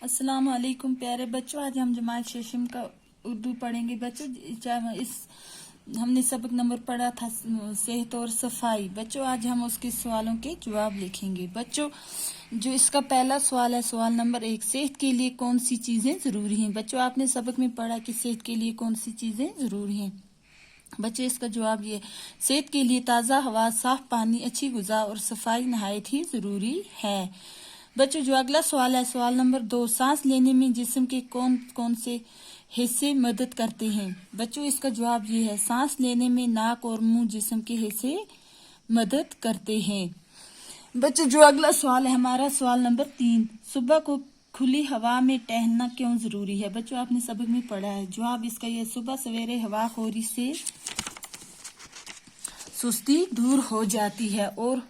अस्सलाम वालेकुम प्यारे बच्चों, आज हम जमात शेषम का उर्दू पढ़ेंगे। बच्चों हमने सबक नंबर पढ़ा था सेहत और सफाई। बच्चों आज हम उसके सवालों के जवाब लिखेंगे। बच्चों जो इसका पहला सवाल है, सवाल नंबर 1, सेहत के लिए कौन सी चीजें जरूरी हैं। बच्चों आपने सबक में पढ़ा कि सेहत के लिए कौन सी चीजें जरूरी हैं। बच्चों इसका जवाब ये, सेहत के लिए ताज़ा हवा, साफ पानी, अच्छी गुज़ा और सफाई नहायत ही जरूरी है। बच्चों जो अगला सवाल है, सवाल नंबर 2, सांस लेने में जिस्म के कौन कौन से हिस्से मदद करते हैं। बच्चों इसका जवाब ये है, सांस लेने में नाक और मुंह जिस्म के हिस्से मदद करते हैं। बच्चों जो अगला सवाल है हमारा, सवाल नंबर 3, सुबह को खुली हवा में टहलना क्यों जरूरी है। बच्चों आपने सबक में पढ़ा है। जवाब इसका यह, सुबह सवेरे हवाखोरी से सुस्ती दूर हो जाती है और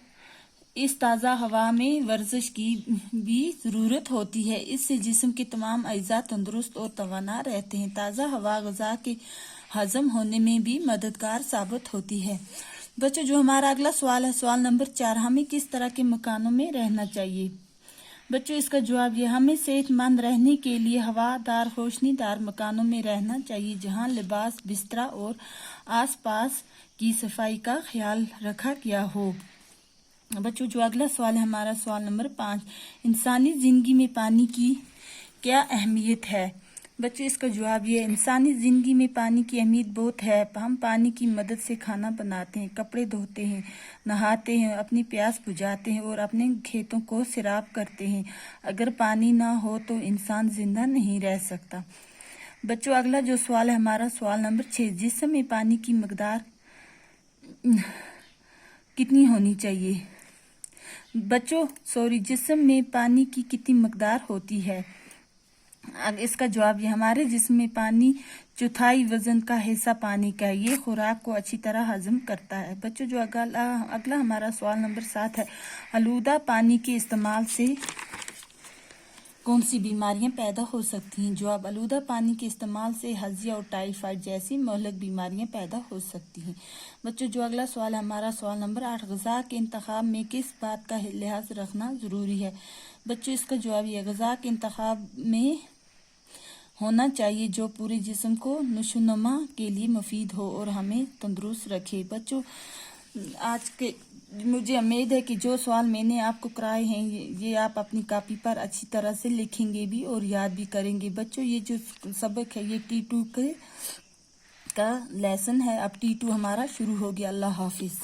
इस ताज़ा हवा में वर्जिश की भी ज़रूरत होती है। इससे जिस्म के तमाम अज़ा तंदुरुस्त और तवाना रहते हैं। ताज़ा हवा ग़िज़ा के हजम होने में भी मददगार साबित होती है। बच्चों जो हमारा अगला सवाल है, सवाल नंबर 4, हमें किस तरह के मकानों में रहना चाहिए। बच्चों इसका जवाब ये, हमें सेहतमंद रहने के लिए हवादार रोशनीदार मकानों में रहना चाहिए, जहाँ लिबास, बिस्तरा और आसपास की सफाई का ख्याल रखा गया हो। बच्चों जो अगला सवाल है हमारा, सवाल नंबर 5, इंसानी जिंदगी में पानी की क्या अहमियत है। बच्चों इसका जवाब ये, इंसानी जिंदगी में पानी की अहमियत बहुत है। हम पानी की मदद से खाना बनाते हैं, कपड़े धोते हैं, नहाते हैं, अपनी प्यास बुझाते हैं और अपने खेतों को सैराब करते हैं। अगर पानी ना हो तो इंसान जिंदा नहीं रह सकता। बच्चों अगला जो सवाल है हमारा, सवाल नंबर 6, जिस्म में पानी की मकदार कितनी होनी चाहिए। बच्चों जिस्म में पानी की कितनी मकदार होती है। इसका जवाब ये, हमारे जिस्म में पानी चौथाई वजन का हिस्सा पानी का है। ये खुराक को अच्छी तरह हजम करता है। बच्चों जो अगला हमारा सवाल नंबर 7 है, आलूदा पानी के इस्तेमाल से कौन सी बीमारियां पैदा हो सकती हैं। जवाब, आलूदा पानी के इस्तेमाल से हजिया और टाइफाइड जैसी मोहलक बीमारियां पैदा हो सकती हैं। बच्चों जो अगला सवाल है हमारा, सवाल नंबर 8, ग़िज़ा के इंतखाब में किस बात का लिहाज रखना ज़रूरी है। बच्चों इसका जवाब ये, ग़िज़ा के इंतखाब में होना चाहिए जो पूरे जिस्म को नशोनुमा के लिए मुफीद हो और हमें तंदुरुस्त रखे। बच्चों आज के मुझे उम्मीद है कि जो सवाल मैंने आपको कराए हैं ये आप अपनी कॉपी पर अच्छी तरह से लिखेंगे भी और याद भी करेंगे। बच्चों ये जो सबक है ये T2 का लेसन है। अब T2 हमारा शुरू हो गया। अल्लाह हाफिज।